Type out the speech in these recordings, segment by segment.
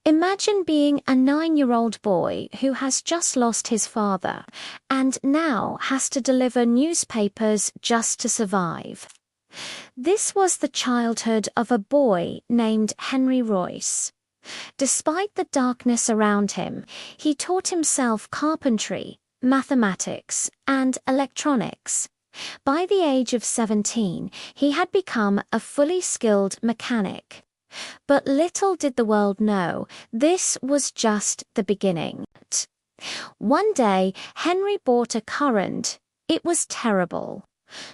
Imagine being a 9-year-old boy who has just lost his father and now has to deliver newspapers just to survive. This was the childhood of a boy named Henry Royce. Despite the darkness around him, he taught himself carpentry, mathematics, and electronics. By the age of 17, he had become a fully skilled mechanic. But little did the world know, this was just the beginning. One day, Henry bought a current. It was terrible.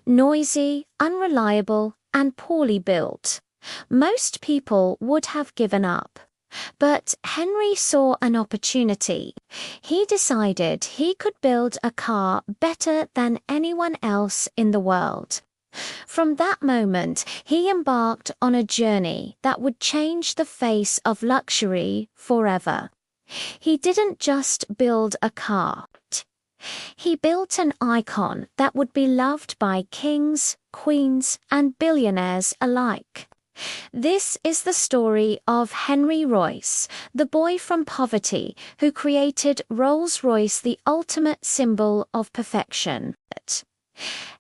Noisy, unreliable, and poorly built. Most people would have given up. But Henry saw an opportunity. He decided he could build a car better than anyone else in the world. From that moment, he embarked on a journey that would change the face of luxury forever. He didn't just build a car. He built an icon that would be loved by kings, queens, and billionaires alike. This is the story of Henry Royce, the boy from poverty who created Rolls-Royce, the ultimate symbol of perfection.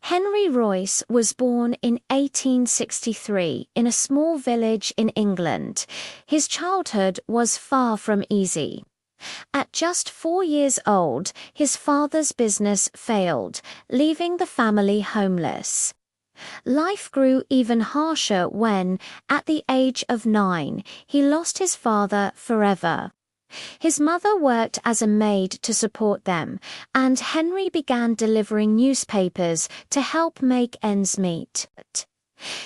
Henry Royce was born in 1863 in a small village in England. His childhood was far from easy. At just 4 years old, his father's business failed, leaving the family homeless. Life grew even harsher when, at the age of 9, he lost his father forever. His mother worked as a maid to support them, and Henry began delivering newspapers to help make ends meet.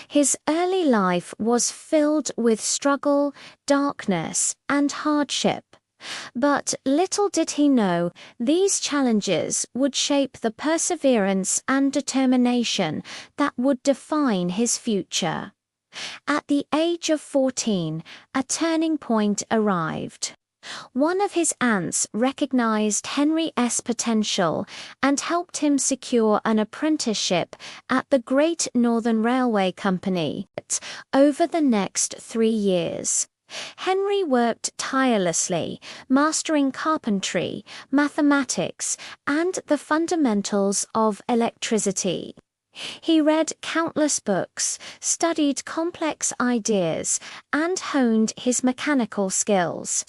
His early life was filled with struggle, darkness, and hardship. But little did he know, these challenges would shape the perseverance and determination that would define his future. At the age of 14, a turning point arrived. One of his aunts recognized Henry's potential and helped him secure an apprenticeship at the Great Northern Railway Company. Over the next 3 years, Henry worked tirelessly, mastering carpentry, mathematics, and the fundamentals of electricity. He read countless books, studied complex ideas, and honed his mechanical skills.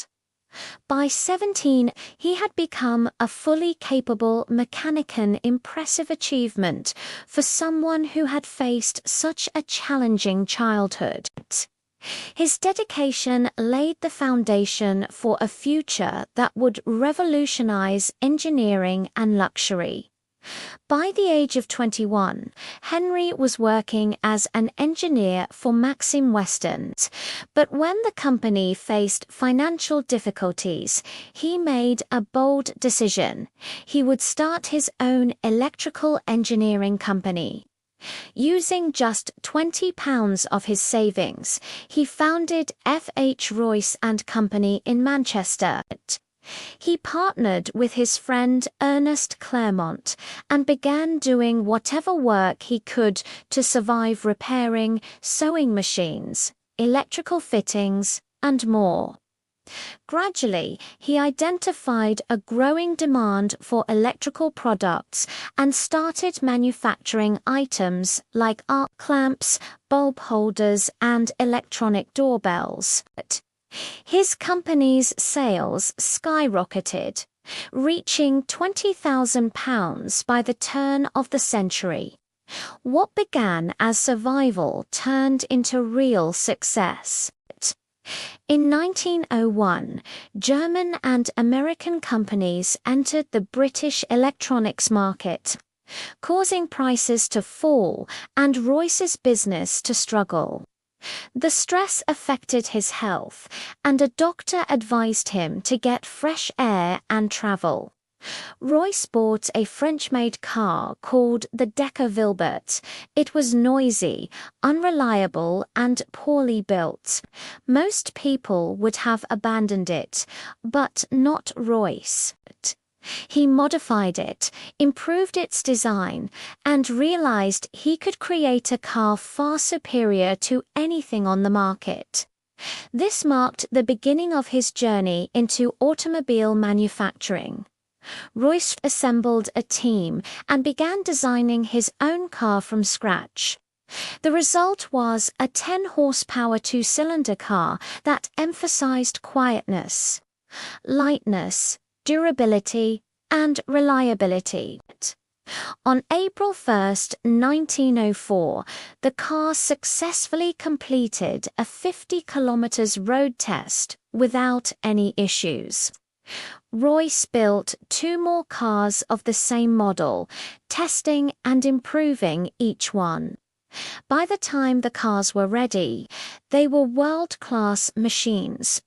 By 17, he had become a fully capable mechanic, an impressive achievement for someone who had faced such a challenging childhood. His dedication laid the foundation for a future that would revolutionize engineering and luxury. By the age of 21, Henry was working as an engineer for Maxim Western, but when the company faced financial difficulties, he made a bold decision. He would start his own electrical engineering company. Using just £20 of his savings, he founded F.H. Royce and Company in Manchester. He partnered with his friend Ernest Claremont and began doing whatever work he could to survive, repairing sewing machines, electrical fittings, and more. Gradually, he identified a growing demand for electrical products and started manufacturing items like arc lamps, bulb holders, and electronic doorbells. His company's sales skyrocketed, reaching £20,000 by the turn of the century. What began as survival turned into real success. In 1901, German and American companies entered the British electronics market, causing prices to fall and Royce's business to struggle. The stress affected his health, and a doctor advised him to get fresh air and travel. Royce bought a French-made car called the Decker Vilbert. It was noisy, unreliable, and poorly built. Most people would have abandoned it, but not Royce. He modified it, improved its design, and realized he could create a car far superior to anything on the market. This marked the beginning of his journey into automobile manufacturing. Royce assembled a team and began designing his own car from scratch. The result was a 10-horsepower two-cylinder car that emphasized quietness, lightness, durability, and reliability. On April 1, 1904, the car successfully completed a 50 kilometers road test without any issues. Royce built 2 more cars of the same model, testing and improving each one. By the time the cars were ready, they were world-class machines.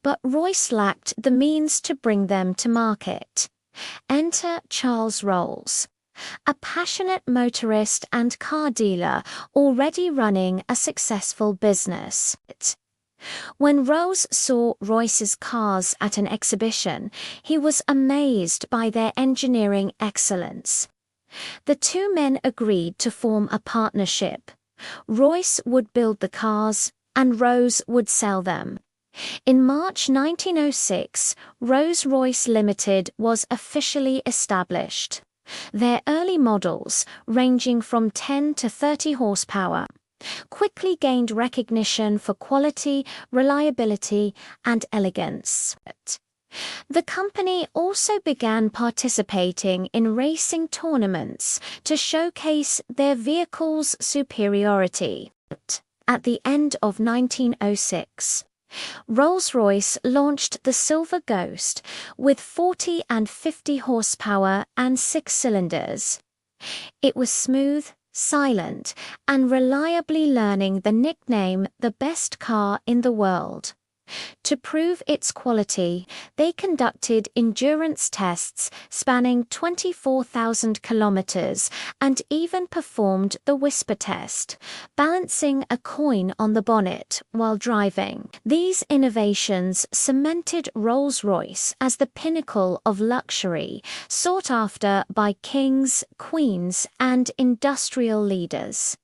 But Royce lacked the means to bring them to market. Enter Charles Rolls, a passionate motorist and car dealer already running a successful business. When Rolls saw Royce's cars at an exhibition, he was amazed by their engineering excellence. The 2 men agreed to form a partnership. Royce would build the cars, and Rolls would sell them. In March 1906, Rolls-Royce Limited was officially established. Their early models, ranging from 10 to 30 horsepower, quickly gained recognition for quality, reliability, and elegance. The company also began participating in racing tournaments to showcase their vehicles' superiority. At the end of 1906, Rolls-Royce launched the Silver Ghost with 40 and 50 horsepower and 6 cylinders. It was smooth, silent, and reliably earning the nickname the best car in the world. To prove its quality, they conducted endurance tests spanning 24,000 kilometers and even performed the whisper test, balancing a coin on the bonnet while driving. These innovations cemented Rolls-Royce as the pinnacle of luxury, sought after by kings, queens, and industrial leaders.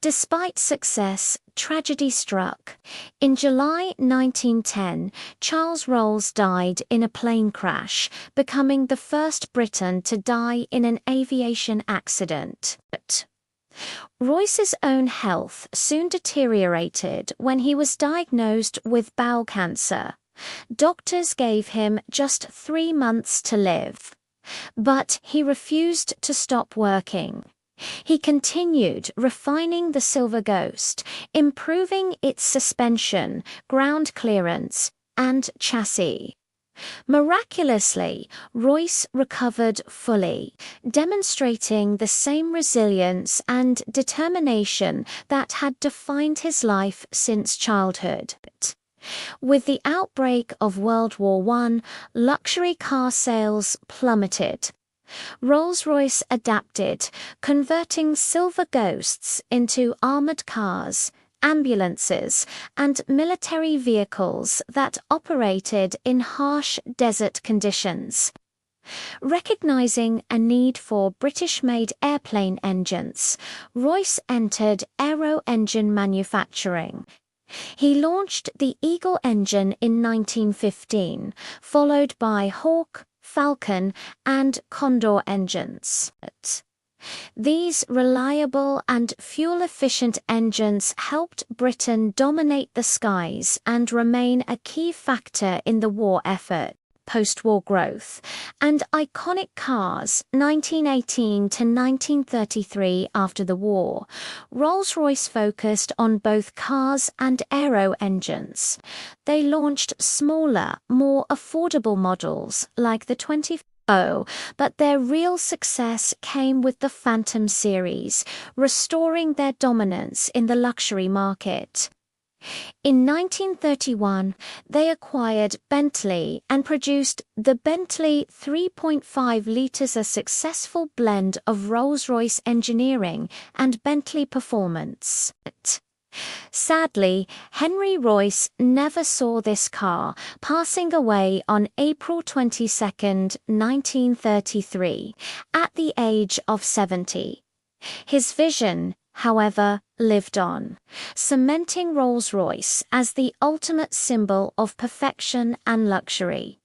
Despite success, tragedy struck. In July 1910, Charles Rolls died in a plane crash, becoming the first Briton to die in an aviation accident. Royce's own health soon deteriorated when he was diagnosed with bowel cancer. Doctors gave him just 3 months to live. But he refused to stop working. He continued refining the Silver Ghost, improving its suspension, ground clearance, and chassis. Miraculously, Royce recovered fully, demonstrating the same resilience and determination that had defined his life since childhood. With the outbreak of World War I, luxury car sales plummeted. Rolls-Royce adapted, converting Silver Ghosts into armored cars, ambulances, and military vehicles that operated in harsh desert conditions. Recognizing a need for British-made airplane engines, Royce entered aero-engine manufacturing. He launched the Eagle engine in 1915, followed by Hawk, Falcon, and Condor engines. These reliable and fuel-efficient engines helped Britain dominate the skies and remain a key factor in the war effort. Post-war growth, and iconic cars 1918 to 1933 after the war, Rolls-Royce focused on both cars and aero engines. They launched smaller, more affordable models like the 24, but their real success came with the Phantom series, restoring their dominance in the luxury market. In 1931, they acquired Bentley and produced the Bentley 3.5 litres, a successful blend of Rolls-Royce engineering and Bentley performance. Sadly, Henry Royce never saw this car, passing away on April 22, 1933, at the age of 70. His vision, however, lived on, cementing Rolls-Royce as the ultimate symbol of perfection and luxury.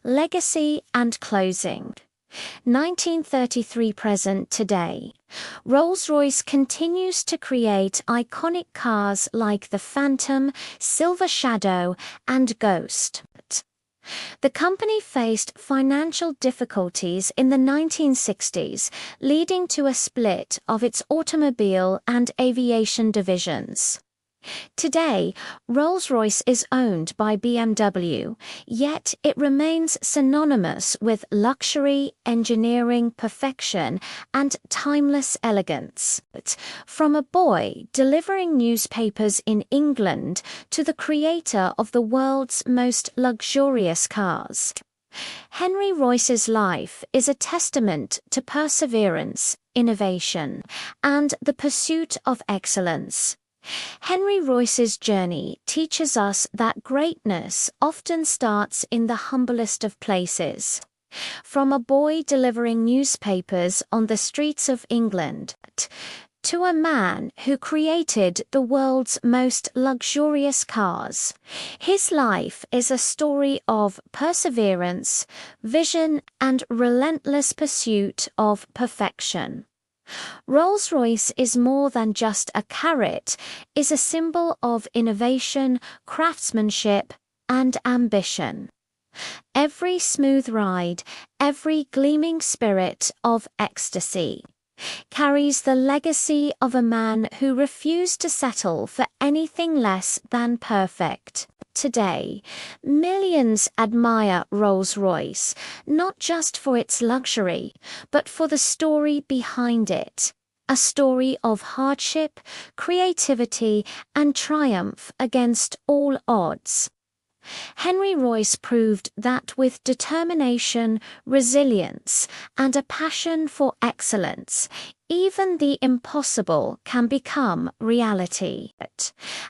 Legacy and closing. 1933 present today. Rolls-Royce continues to create iconic cars like the Phantom, Silver Shadow, and Ghost. The company faced financial difficulties in the 1960s, leading to a split of its automobile and aviation divisions. Today, Rolls-Royce is owned by BMW, yet it remains synonymous with luxury, engineering perfection, and timeless elegance. From a boy delivering newspapers in England to the creator of the world's most luxurious cars. Henry Royce's life is a testament to perseverance, innovation, and the pursuit of excellence. Henry Royce's journey teaches us that greatness often starts in the humblest of places. From a boy delivering newspapers on the streets of England, to a man who created the world's most luxurious cars, his life is a story of perseverance, vision, and relentless pursuit of perfection. Rolls-Royce is more than just a carrot, is a symbol of innovation, craftsmanship, and ambition. Every smooth ride, every gleaming spirit of ecstasy, carries the legacy of a man who refused to settle for anything less than perfect. Today, millions admire Rolls-Royce, not just for its luxury, but for the story behind it. A story of hardship, creativity, and triumph against all odds. Henry Royce proved that with determination, resilience, and a passion for excellence, even the impossible can become reality.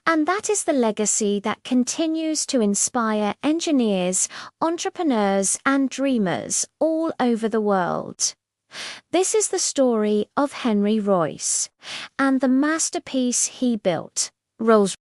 And that is the legacy that continues to inspire engineers, entrepreneurs, and dreamers all over the world. This is the story of Henry Royce and the masterpiece he built, Rolls-Royce.